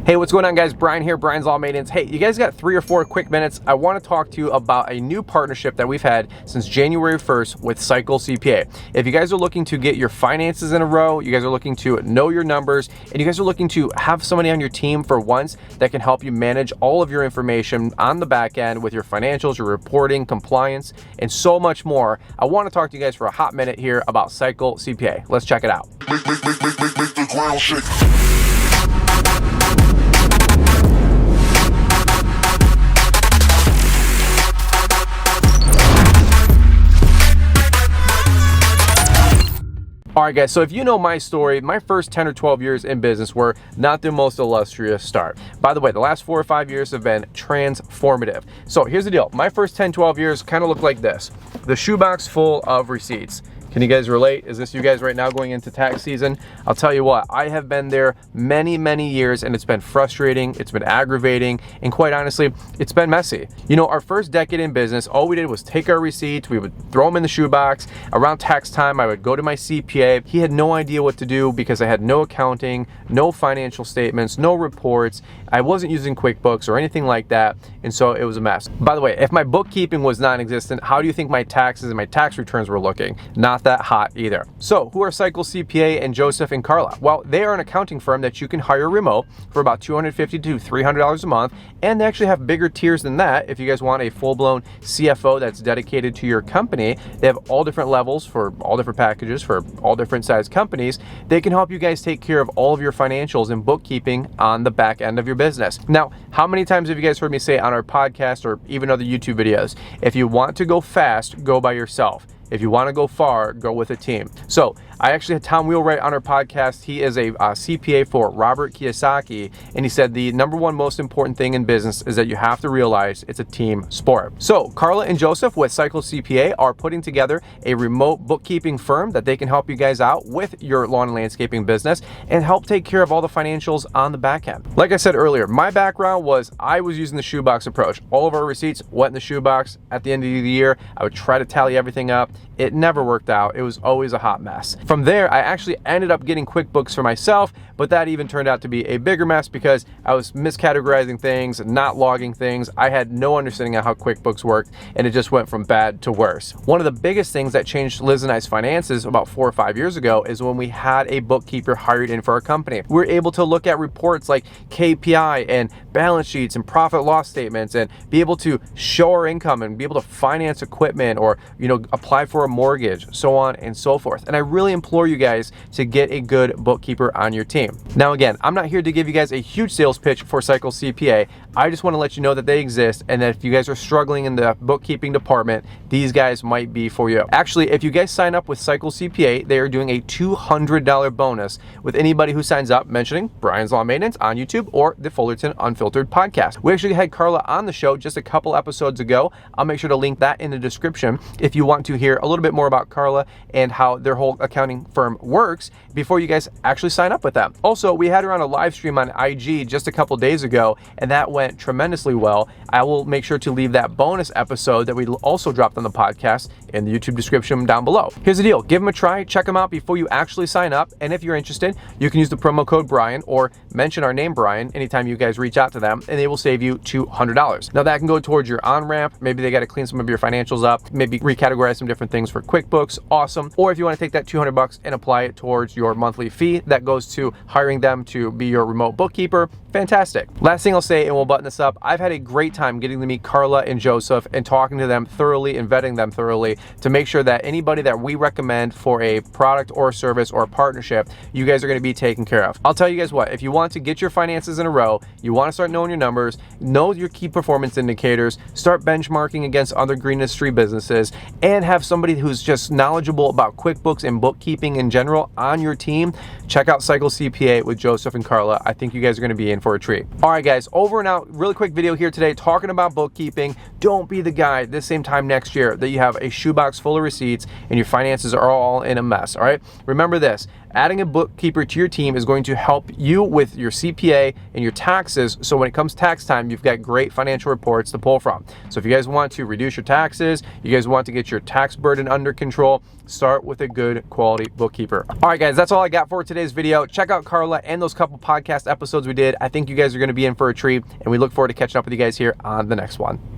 Hey, what's going on, guys? Brian here, Brian's Law Maintenance. Hey, you guys got 3 or 4 quick minutes? I want to talk to you about a new partnership that we've had since January 1st with Cycle CPA. If you guys are looking to get your finances in a row, you guys are looking to know your numbers, and you guys are looking to have somebody on your team for once that can help you manage all of your information on the back end with your financials, your reporting, compliance, and so much more, I want to talk to you guys for a hot minute here about Cycle CPA. Let's check it out. Make the ground shake. All right, guys, so if you know my story, my first 10 or 12 years in business were not the most illustrious start. By the way, the last 4 or 5 years have been transformative. So here's the deal. My first 10, 12 years kind of looked like this. The shoebox full of receipts. Can you guys relate? Is this you guys right now going into tax season? I'll tell you what, I have been there many, many years, and it's been frustrating, it's been aggravating, and quite honestly, it's been messy. You know, our first decade in business, all we did was take our receipts, we would throw them in the shoebox. Around tax time, I would go to my CPA. He had no idea what to do because I had no accounting, no financial statements, no reports. I wasn't using QuickBooks or anything like that, and so it was a mess. By the way, if my bookkeeping was non-existent, how do you think my taxes and my tax returns were looking? Not that hot either. So who are Cycle CPA and Joseph and Carla? Well, they are an accounting firm that you can hire remote for about $250 to $300 a month, and they actually have bigger tiers than that. If you guys want a full-blown CFO that's dedicated to your company, they have all different levels for all different packages for all different size companies. They can help you guys take care of all of your financials and bookkeeping on the back end of your business. Now, how many times have you guys heard me say on our podcast or even other YouTube videos, if you want to go fast, go by yourself. If you want to go far, go with a team. So I actually had Tom Wheelwright on our podcast. He is a CPA for Robert Kiyosaki, and he said the number one most important thing in business is that you have to realize it's a team sport. So Carla and Joseph with Cycle CPA are putting together a remote bookkeeping firm that they can help you guys out with your lawn and landscaping business and help take care of all the financials on the back end. Like I said earlier, my background was I was using the shoebox approach. All of our receipts went in the shoebox. At the end of the year, I would try to tally everything up. It never worked out. It was always a hot mess. From there, I actually ended up getting QuickBooks for myself, but that even turned out to be a bigger mess because I was miscategorizing things, not logging things. I had no understanding of how QuickBooks worked, and it just went from bad to worse. One of the biggest things that changed Liz and I's finances about 4 or 5 years ago is when we had a bookkeeper hired in for our company. We were able to look at reports like KPI and balance sheets and profit loss statements and be able to show our income and be able to finance equipment or, you know, apply for a mortgage, so on and so forth. And I really implore you guys to get a good bookkeeper on your team. Now, again, I'm not here to give you guys a huge sales pitch for Cycle CPA. I just want to let you know that they exist and that if you guys are struggling in the bookkeeping department, these guys might be for you. Actually, if you guys sign up with Cycle CPA, they are doing a $200 bonus with anybody who signs up mentioning Brian's Law Maintenance on YouTube or the Fullerton Unfiltered podcast. We actually had Carla on the show just a couple episodes ago. I'll make sure to link that in the description if you want to hear a little bit more about Carla and how their whole accounting firm works before you guys actually sign up with them. Also, we had her on a live stream on IG just a couple days ago, and that went tremendously well. I will make sure to leave that bonus episode that we also dropped on the podcast in the YouTube description down below. Here's the deal. Give them a try. Check them out before you actually sign up. And if you're interested, you can use the promo code Brian or mention our name Brian anytime you guys reach out to them, and they will save you $200. Now, that can go towards your on-ramp. Maybe they got to clean some of your financials up, maybe recategorize some different things for QuickBooks. Awesome. Or if you want to take that $200 and apply it towards your monthly fee that goes to hiring them to be your remote bookkeeper, fantastic. Last thing I'll say, and we'll button this up, I've had a great time getting to meet Carla and Joseph and talking to them thoroughly and vetting them thoroughly to make sure that anybody that we recommend for a product or service or a partnership, you guys are going to be taken care of. I'll tell you guys what, if you want to get your finances in a row, you want to start knowing your numbers, know your key performance indicators, start benchmarking against other green industry businesses, and have somebody who's just knowledgeable about QuickBooks and bookkeeping in general on your team, check out Cycle CPA with Joseph and Carla. I think you guys are going to be in for a treat. All right, guys, over and out. Really quick video here today talking about bookkeeping. Don't be the guy this same time next year that you have a shoebox shoebox full of receipts and your finances are all in a mess, all right? Remember this, adding a bookkeeper to your team is going to help you with your CPA and your taxes, so when it comes tax time, you've got great financial reports to pull from. So if you guys want to reduce your taxes, you guys want to get your tax burden under control, start with a good quality bookkeeper. All right, guys, that's all I got for today's video. Check out Carla and those couple podcast episodes we did. I think you guys are going to be in for a treat, and we look forward to catching up with you guys here on the next one.